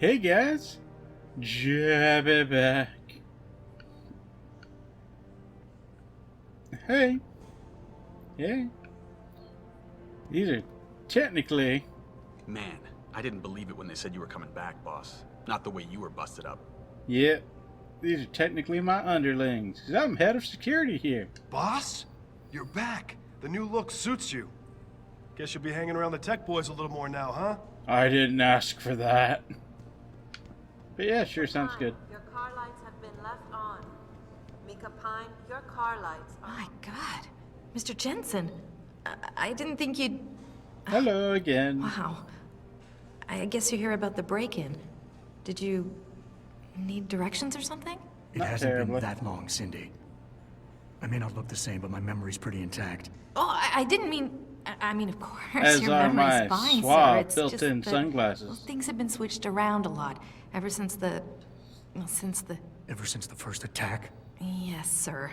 Hey guys, Jabby back. Hey, hey. These are technically. Man, I didn't believe it when they said you were coming back, boss. Not the way you were busted up. Yep, these are technically my underlings. 'Cause I'm head of security here. Boss? You're back. The new look suits you. Guess you'll be hanging around the tech boys a little more now, huh? I didn't ask for that. But yeah, sure sounds good. Your car lights have been left on. Mika Pine, your car lights are My God. Mr. Jensen, I didn't think you'd... Hello again. Wow. I guess you're here about the break-in. Did you need directions or something? It Not hasn't terribly. been that long, Cindy. I may not look the same, but my memory's pretty intact. Oh, I didn't mean... I mean, of course, As your are memory's my fine, suave sir. It's just built-in that, sunglasses. well, things have been switched around a lot ever since the... Well, since the... Ever since the first attack? Yes, sir.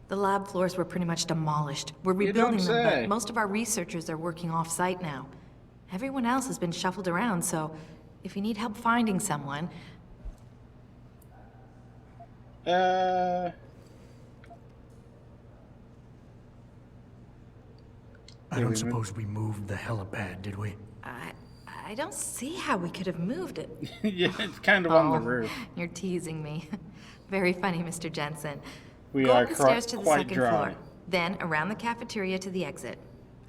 The lab floors were pretty much demolished. We're You don't rebuilding them, say. but most of our researchers are working off-site now. Everyone else has been shuffled around, so if you need help finding someone... I don't suppose we moved the helipad, did we? I don't see how we could have moved it. Yeah, it's kind of on the roof. You're teasing me. Very funny, Mr. Jensen. We Go are up the stairs to the quite second dry. floor. Then around the cafeteria to the exit.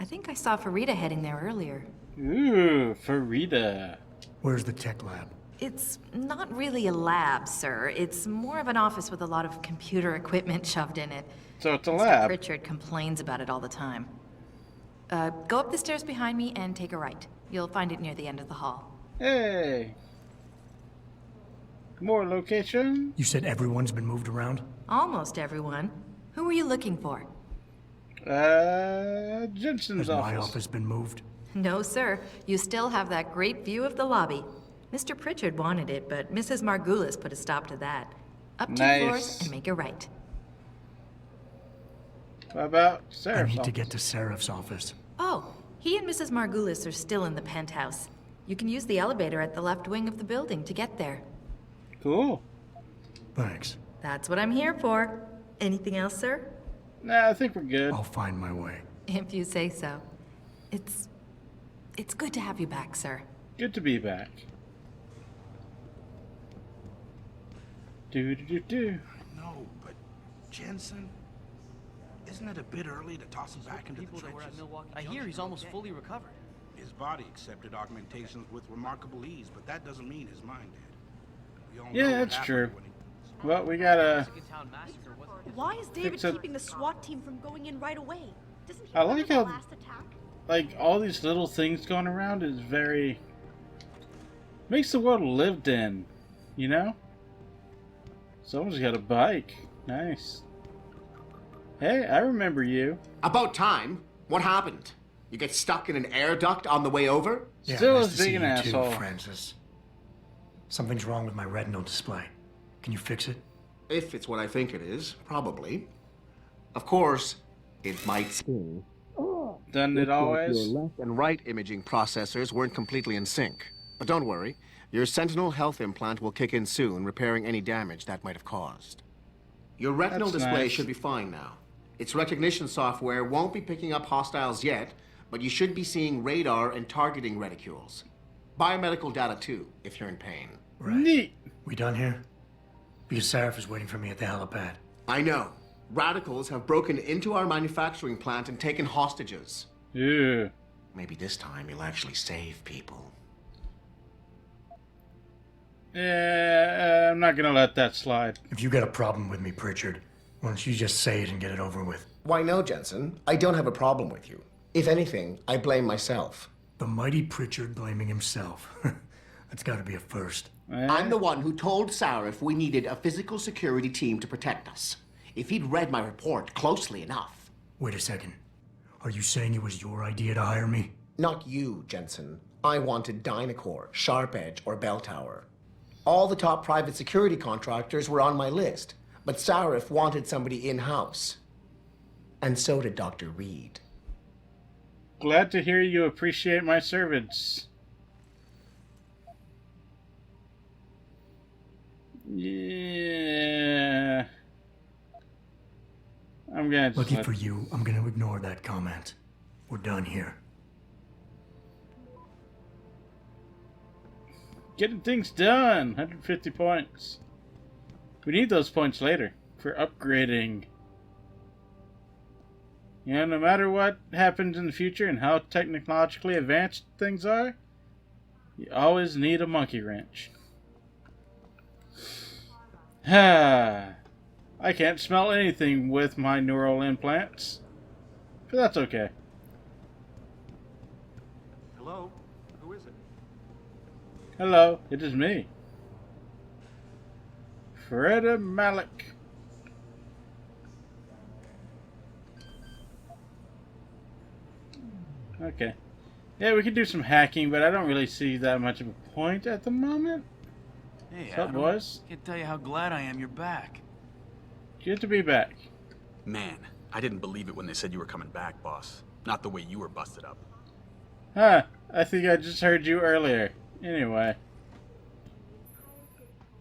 I think I saw Farida heading there earlier. Ooh, Farida. Where's the tech lab? It's not really a lab, sir. It's more of an office with a lot of computer equipment shoved in it. So it's a Mr. lab. Pritchard complains about it all the time. Go up the stairs behind me and take a right. You'll find it near the end of the hall. Hey. More location. You said everyone's been moved around? Almost everyone. Who were you looking for? Jensen's Has my office. office been moved? No, sir. You still have that great view of the lobby. Mr. Pritchard wanted it, but Mrs. Margulis put a stop to that. Up 2 Nice. floors and make a right. What about I Seraph's need to get office? to Seraph's office. Oh, he and Mrs. Margulis are still in the penthouse. You can use the elevator at the left wing of the building to get there. Cool. Thanks. That's what I'm here for. Anything else, sir? Nah, I think we're good. I'll find my way. If you say so. It's good to have you back, sir. Good to be back. Do. No, but Jensen, isn't it a bit early to toss him back into the People that were at trenches? Milwaukee. I hear he's almost fully recovered. His body accepted augmentations with remarkable ease, but that doesn't mean his mind did. We all Yeah, know what that's happened true. when he- Well, we gotta. Mexican Town massacre wasn't Why is David Fix it. keeping the SWAT team from going in right away? Doesn't he I remember like the how- last attack? Like, all these little things going around is very. Makes the world lived in, you know? Someone's got a bike. Nice. Hey, I remember you. About time. What happened? You get stuck in an air duct on the way over? Yeah, Still nice as to big see an you asshole. too, Francis. Something's wrong with my retinal display. Can you fix it? If it's what I think it is, probably. Of course, it might sting. Done it always. Your left and right imaging processors weren't completely in sync. But don't worry, your Sentinel health implant will kick in soon, repairing any damage that might have caused. Your retinal That's display nice. should be fine now. Its recognition software won't be picking up hostiles yet, but you should be seeing radar and targeting reticules. Biomedical data too, if you're in pain. Right. Neat. We done here? Because Seraph is waiting for me at the helipad. I know. Radicals have broken into our manufacturing plant and taken hostages. Yeah. Maybe this time you'll actually save people. Yeah, I'm not gonna let that slide. If you got a problem with me, Pritchard, why don't you just say it and get it over with? Why no, Jensen? I don't have a problem with you. If anything, I blame myself. The mighty Pritchard blaming himself. That's gotta be a first. I'm the one who told Sarif we needed a physical security team to protect us. If he'd read my report closely enough. Wait a second. Are you saying it was your idea to hire me? Not you, Jensen. I wanted Dynacore, Sharp Edge, or Bell Tower. All the top private security contractors were on my list, but Sarif wanted somebody in-house. And so did Dr. Reed. Glad to hear you appreciate my servants. Yeah. I'm gonna just Lucky for you, I'm gonna ignore that comment. We're done here. Getting things done. 150 points. We need those points later for upgrading. You know, no matter what happens in the future and how technologically advanced things are, you always need a monkey wrench. I can't smell anything with my neural implants, but that's okay. Hello? Who is it? Hello, it is me. Freda Malik. Okay. Yeah, we could do some hacking, but I don't really see that much of a point at the moment. Hey, What's up, Adam. boys? Can't tell you how glad I am you're back. Good to be back. Man, I didn't believe it when they said you were coming back, boss. Not the way you were busted up. Huh, I think I just heard you earlier. Anyway.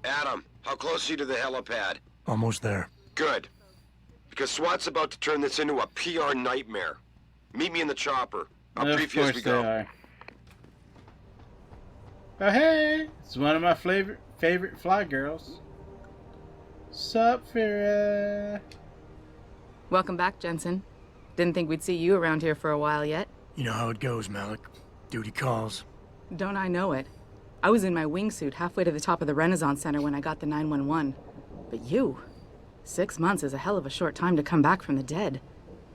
Adam, how close are you to the helipad? Almost there. Good. Because SWAT's about to turn this into a PR nightmare. Meet me in the chopper. I'll brief you as we go. They are. Oh hey, it's one of my favorite fly girls. Sup, Farah? Welcome back, Jensen. Didn't think we'd see you around here for a while yet. You know how it goes, Malik. Duty calls. Don't I know it? I was in my wingsuit halfway to the top of the Renaissance Center when I got the 911. But you... 6 months is a hell of a short time to come back from the dead.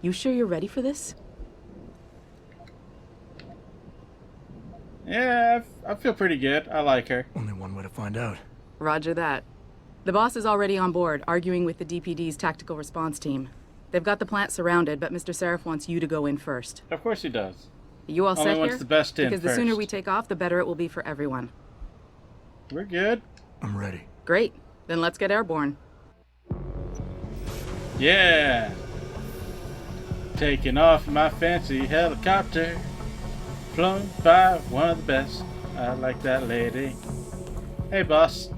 You sure you're ready for this? Yeah, I feel pretty good. I like her. Only one way to find out. Roger that. The boss is already on board, arguing with the DPD's tactical response team. They've got the plant surrounded, but Mr. Seraph wants you to go in first. Of course he does. You all set Only wants here? the best in because the first. sooner we take off, the better it will be for everyone. We're good. I'm ready. Great. Then let's get airborne. Yeah. Taking off my fancy helicopter. Flown by one of the best. I like that lady. Hey, boss.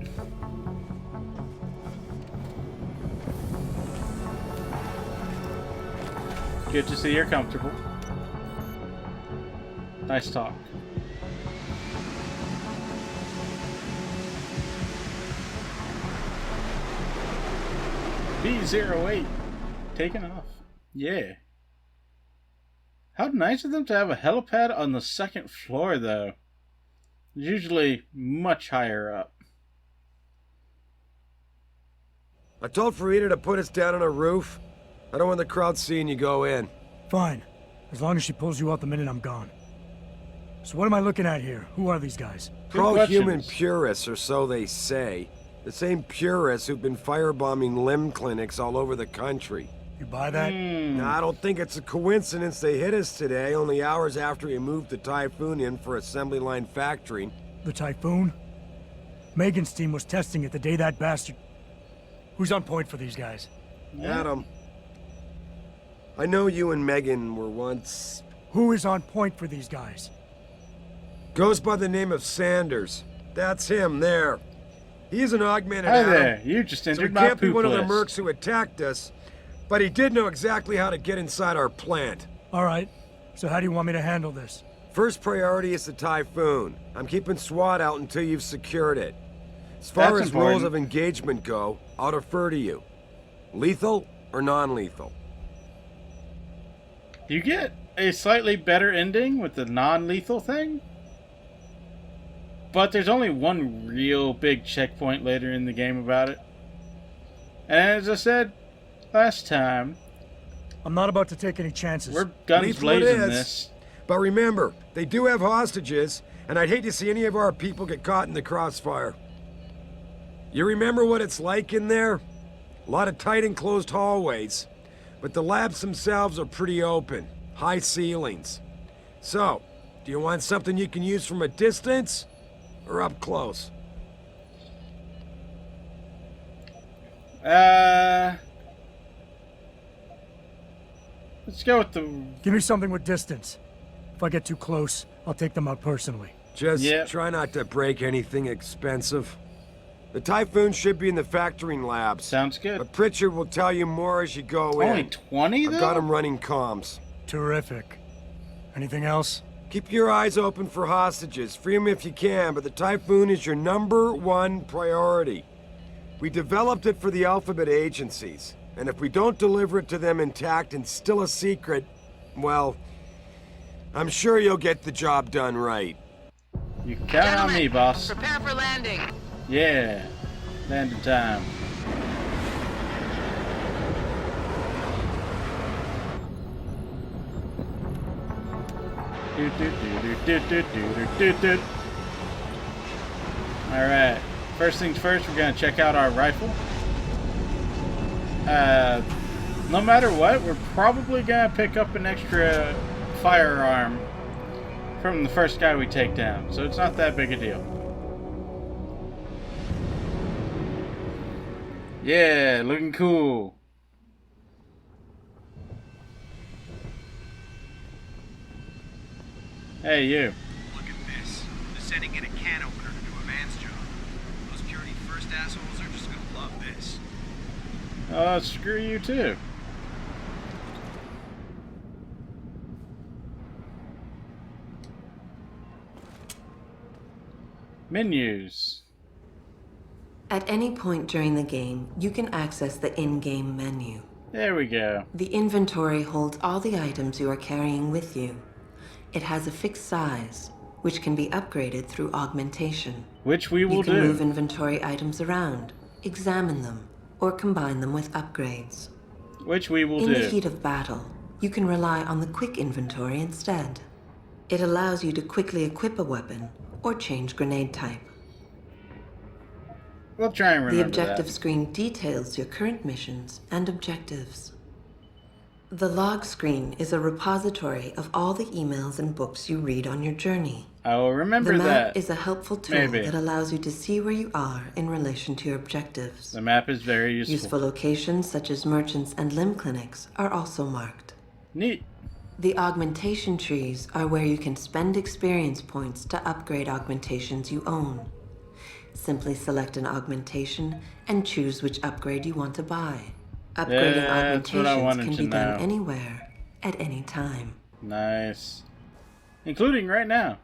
Good to see you're comfortable. Nice talk. B08 taking off. Yeah. How nice of them to have a helipad on the second floor, though. It's usually much higher up. I told Farida to put us down on a roof. I don't want the crowd seeing you go in. Fine. As long as she pulls you out the minute I'm gone. So what am I looking at here? Who are these guys? Pro-human purists, or so they say. The same purists who've been firebombing limb clinics all over the country. You buy that? No, I don't think it's a coincidence they hit us today, only hours after we moved the Typhoon in for assembly line factory. The Typhoon? Megan's team was testing it the day that bastard... Who's on point for these guys? Adam. I know you and Megan were once... Who is on point for these guys? Goes by the name of Sanders. That's him, there. He's an augmented Hi Adam. there, you just entered So he my can't be poop one of the list. mercs who attacked us, but he did know exactly how to get inside our plant. Alright, so how do you want me to handle this? First priority is the Typhoon. I'm keeping SWAT out until you've secured it. As far That's as rules important. of engagement go, I'll defer to you. Lethal or non-lethal? You get a slightly better ending with the non-lethal thing? But there's only one real big checkpoint later in the game about it. And as I said last time, I'm not about to take any chances. we're guns Lethal it blazing is. this. But remember, they do have hostages, and I'd hate to see any of our people get caught in the crossfire. You remember what it's like in there? A lot of tight enclosed hallways, but the labs themselves are pretty open, high ceilings. So, do you want something you can use from a distance, or up close? Let's go with the... Give me something with distance. If I get too close, I'll take them out personally. Just try not to break anything expensive. The Typhoon should be in the factoring labs. Sounds good. But Pritchard will tell you more as you go in. Only 20 though? I've got him running comms. Terrific. Anything else? Keep your eyes open for hostages. Free them if you can, but the Typhoon is your #1 priority. We developed it for the Alphabet agencies, and if we don't deliver it to them intact and still a secret, well, I'm sure you'll get the job done right. You count on me, boss. Prepare for landing. Yeah, landing time. Alright, first things first, we're going to check out our rifle. No matter what, we're probably going to pick up an extra firearm from the first guy we take down, so it's not that big a deal. Yeah, looking cool. Hey, you. Look at this. They're sending in a can opener to do a man's job. Those Purity First assholes are just gonna love this. Screw you too. Menus. At any point during the game, you can access the in-game menu. There we go. The inventory holds all the items you are carrying with you. It has a fixed size, which can be upgraded through augmentation. Which we will do. You can move inventory items around, examine them, or combine them with upgrades. Which we will do. In the heat of battle, you can rely on the quick inventory instead. It allows you to quickly equip a weapon or change grenade type. We'll try and remember The objective that. screen details your current missions and objectives. The log screen is a repository of all the emails and books you read on your journey. I will remember the map that. is a helpful tool Maybe. that allows you to see where you are in relation to your objectives. The map is very useful. Useful locations such as merchants and limb clinics are also marked. Neat. The augmentation trees are where you can spend experience points to upgrade augmentations you own. Simply select an augmentation and choose which upgrade you want to buy. Upgrading augmentations can be done anywhere, at any time. Nice. Including right now.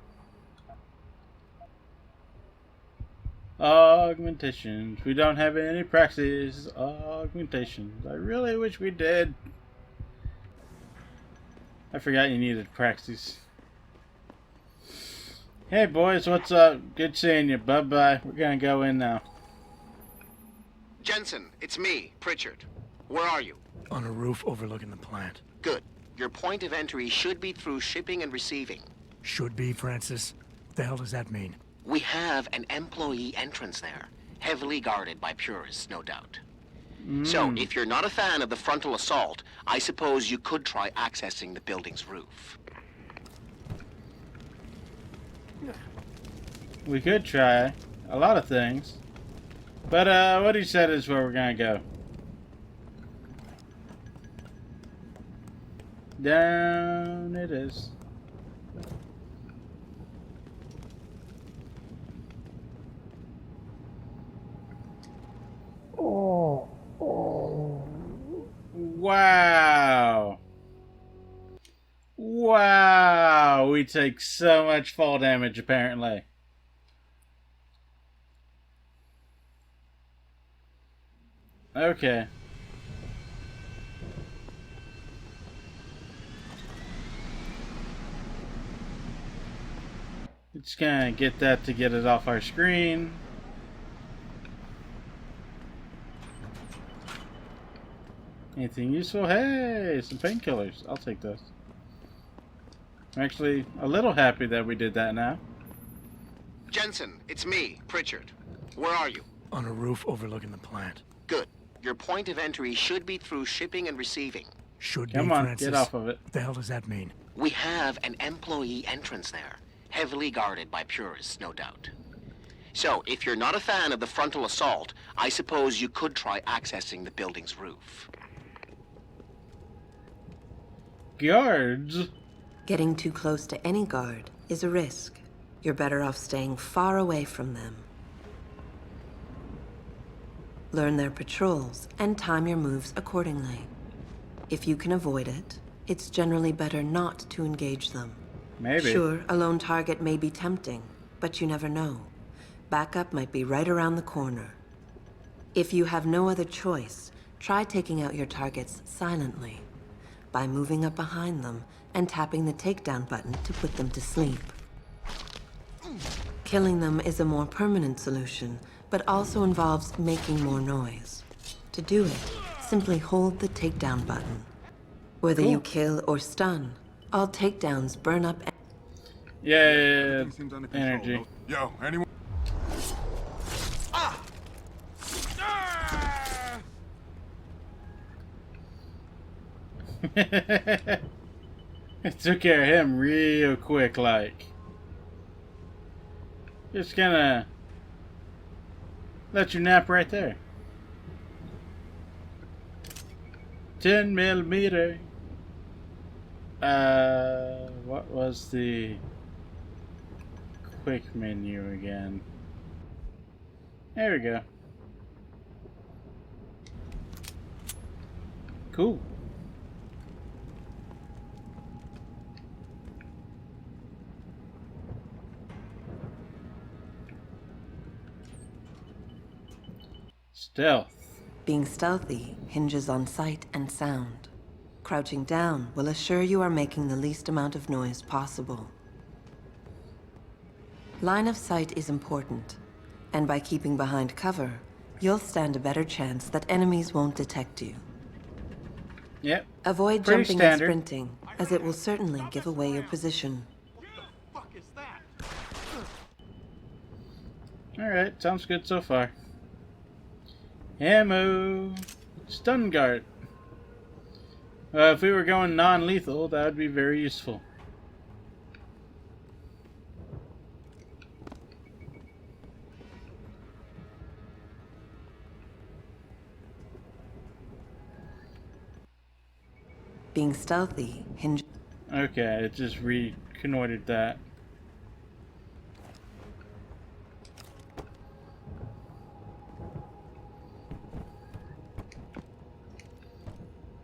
Augmentations. We don't have any praxis. Augmentations. I really wish we did. I forgot you needed praxis. Hey boys, what's up? Good seeing you. Bye-bye. We're gonna go in now. Jensen, it's me, Pritchard. Where are you? On a roof overlooking the plant. Good. Your point of entry should be through shipping and receiving. Should be, Francis. What the hell does that mean? We have an employee entrance there, heavily guarded by purists, no doubt. So, if you're not a fan of the frontal assault, I suppose you could try accessing the building's roof. We could try a lot of things. But what he said is where we're gonna go. Down it is. Wow. Wow. We take so much fall damage apparently. Okay. Just gonna get that to get it off our screen. Anything useful? Hey, some painkillers. I'll take those. I'm actually a little happy that we did that now. Jensen, it's me, Pritchard. Where are you? On a roof overlooking the plant. Good. Your point of entry should be through shipping and receiving. Should be, Come on, Francis. get off of it. What the hell does that mean? We have an employee entrance there, heavily guarded by purists, no doubt. So, if you're not a fan of the frontal assault, I suppose you could try accessing the building's roof. Guards? Getting too close to any guard is a risk. You're better off staying far away from them. Learn their patrols and time your moves accordingly. If you can avoid it, it's generally better not to engage them. Maybe. Sure, a lone target may be tempting, but you never know. Backup might be right around the corner. If you have no other choice, try taking out your targets silently by moving up behind them and tapping the takedown button to put them to sleep. Killing them is a more permanent solution, but also involves making more noise. To do it, simply hold the takedown button. Whether you kill or stun, all takedowns burn up. Yeah, energy. Yo, anyone? It took care of him real quick, like. Just gonna let you nap right there. 10 millimeter. What was the quick menu again? There we go. Cool. Stealth. Being stealthy hinges on sight and sound. Crouching down will assure you are making the least amount of noise possible. Line of sight is important, and by keeping behind cover, you'll stand a better chance that enemies won't detect you. Yep. Avoid Pretty jumping standard. and sprinting, as it will certainly give away your position. Alright, sounds good so far. Ammo. Stun guard. If we were going non-lethal, that would be very useful. Being stealthy hinges. Okay, it just reconnoitered that.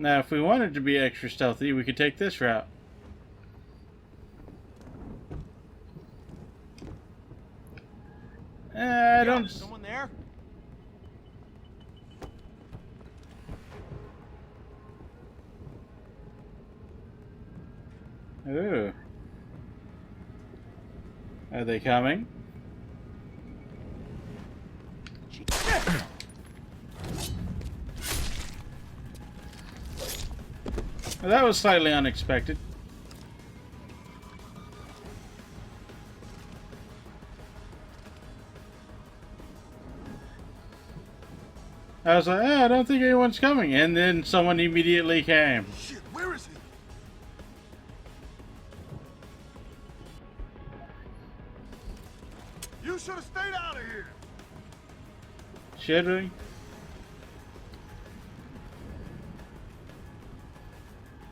Now, if we wanted to be extra stealthy, we could take this route. I don't. Someone there? Ooh. Are they coming? Well, that was slightly unexpected. I was like, I don't think anyone's coming. And then someone immediately came. Shit, where is he? You should have stayed out of here. Should we?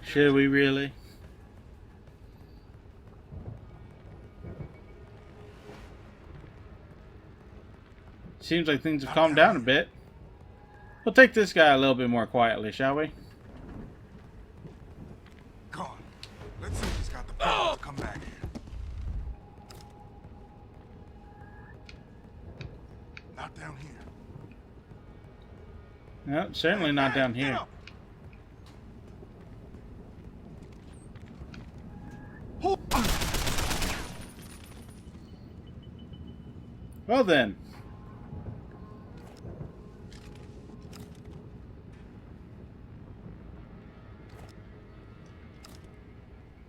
Should we really? Seems like things have calmed down a bit. We'll take this guy a little bit more quietly, shall we? Come on. Let's see if he's got the power to come back here. Not down here. No, certainly not down here. Well then.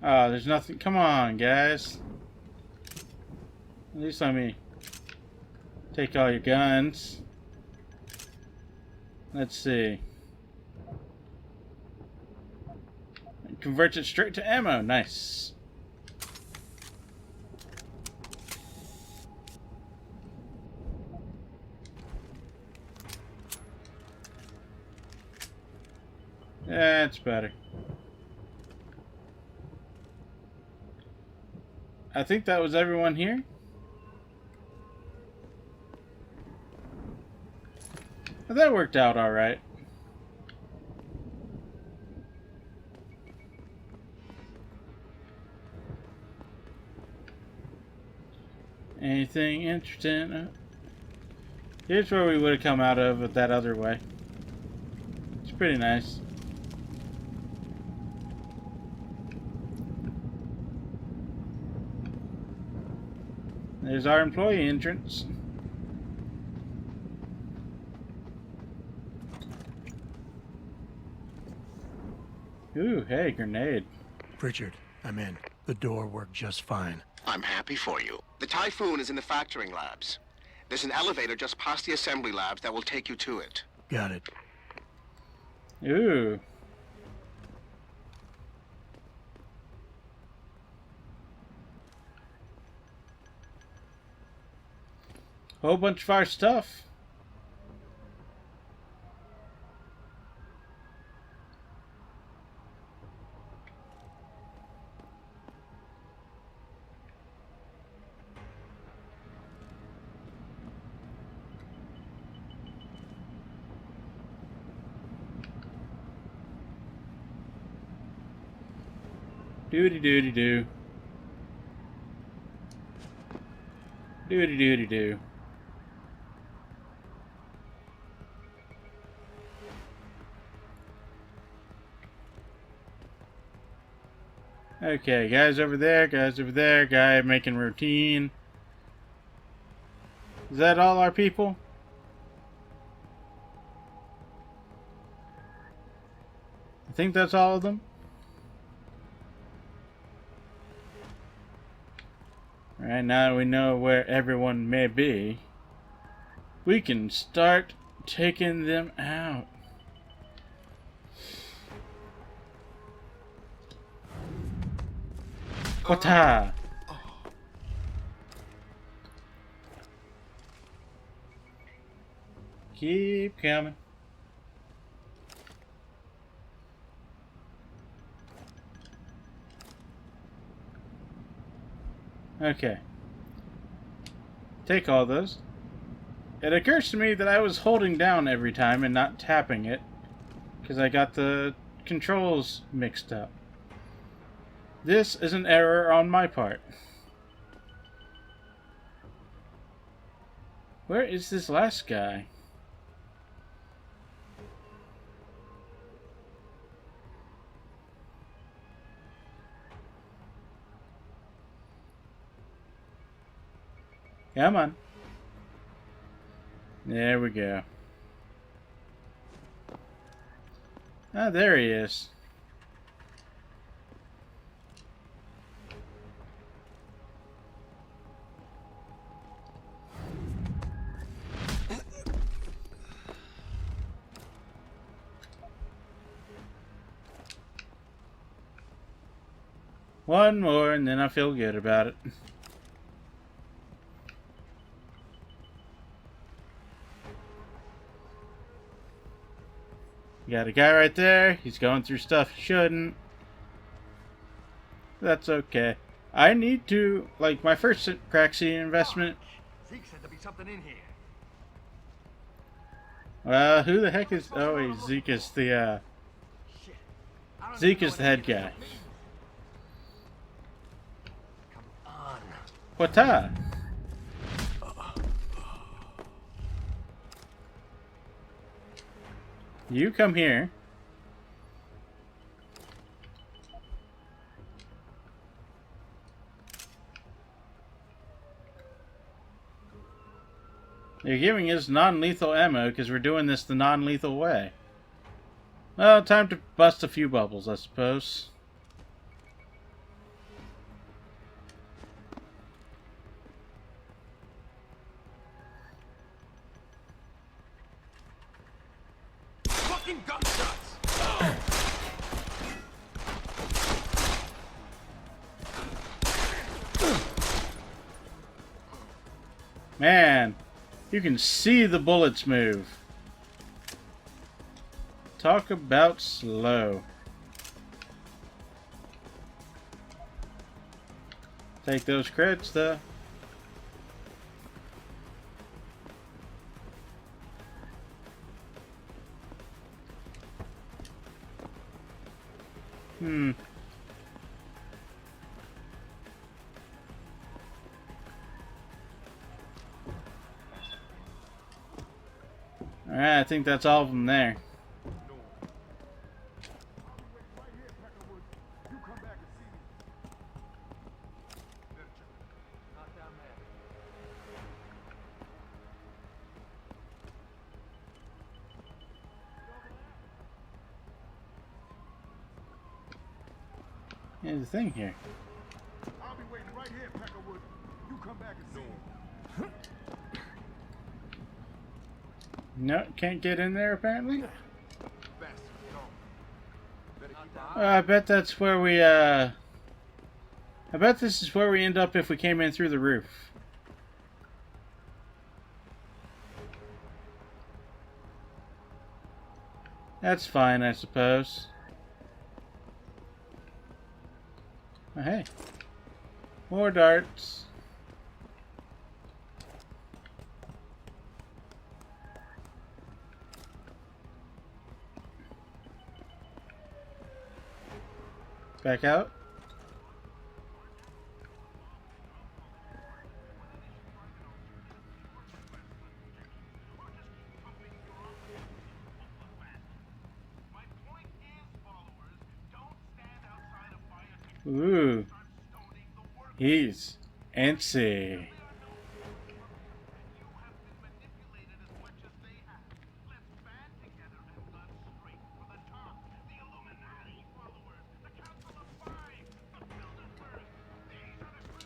Oh, there's nothing. Come on, guys. At least let me take all your guns. Let's see. Converts it straight to ammo. Nice. That's better. I think that was everyone here. But that worked out alright. Anything interesting? Here's where we would have come out of that other way. It's pretty nice. There's our employee entrance. Ooh, hey, grenade. Pritchard, I'm in. The door worked just fine. I'm happy for you. The Typhoon is in the factoring labs. There's an elevator just past the assembly labs that will take you to it. Got it. Ooh. Whole bunch of our stuff. Doody doody doo. Doody doody doo. Okay, guys over there, guy making routine. Is that all our people? I think that's all of them. Right now we know where everyone may be. We can start taking them out. Quata! Keep coming. Okay. Take all those. It occurs to me that I was holding down every time and not tapping it, because I got the controls mixed up. This is an error on my part. Where is this last guy? Come on. There we go. Ah, there he is. One more and then I feel good about it. You got a guy right there. He's going through stuff he shouldn't. That's okay. I need to, like, my first crack scene investment. Zeke said there'd be something in here. Who the heck is? Oh, wait, Zeke is the Zeke is the head guy. What's You come here. You're giving us non-lethal ammo because we're doing this the non-lethal way. Well, time to bust a few bubbles, I suppose. Fucking gunshots! Man, you can see the bullets move. Talk about slow. Take those crits, though. Alright, I think that's all of them there. Here's the thing here. I'll be waiting right here, Peckerwood. You come back and see me. No, can't get in there apparently. I bet that's where we I bet this is where we end up if we came in through the roof. That's fine, I suppose. Oh, hey. More darts. Back out. Ooh. He's antsy.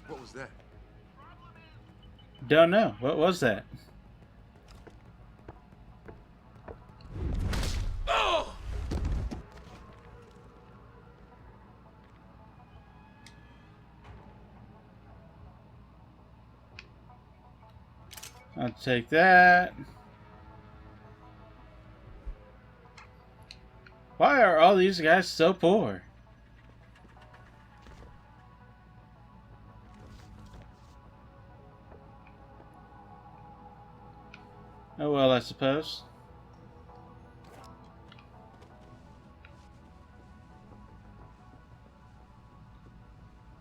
What was that? Don't know. What was that? I'll take that. Why are all these guys so poor? Oh well, I suppose.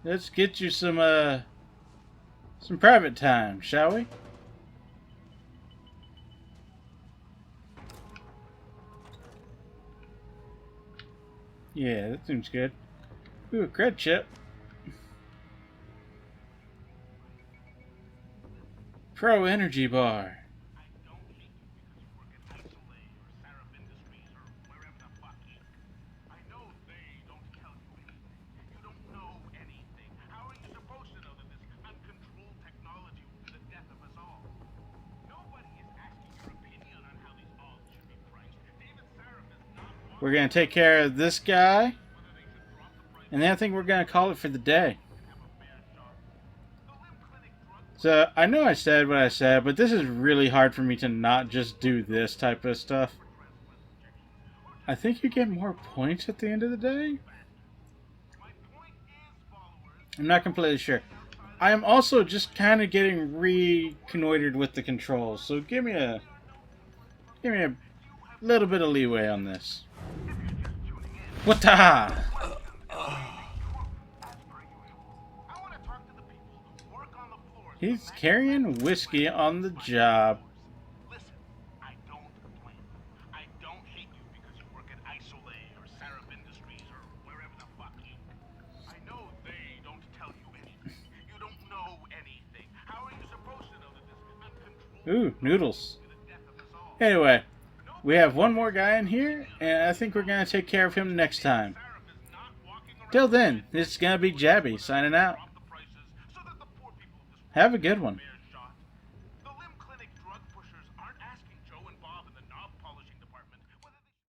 Let's get you some private time, shall we? Yeah, that seems good. Ooh, a cred chip. Pro energy bar. We're going to take care of this guy. And then I think we're going to call it for the day. So, I know I said what I said, but this is really hard for me to not just do this type of stuff. I think you get more points at the end of the day? I'm not completely sure. I am also just kind of getting reconnoitered with the controls, so give me a little bit of leeway on this. What the? He's carrying whiskey on the job. Listen, I don't complain. I don't hate you because you work at Isolay or Sarap Industries or wherever the fuck you. I know they don't tell you anything. You don't know anything. How are you supposed to know that this uncontrolled... Ooh, noodles. Anyway, we have one more guy in here, and I think we're going to take care of him next time. Till then, this is going to be Jabby signing out. Have a good one.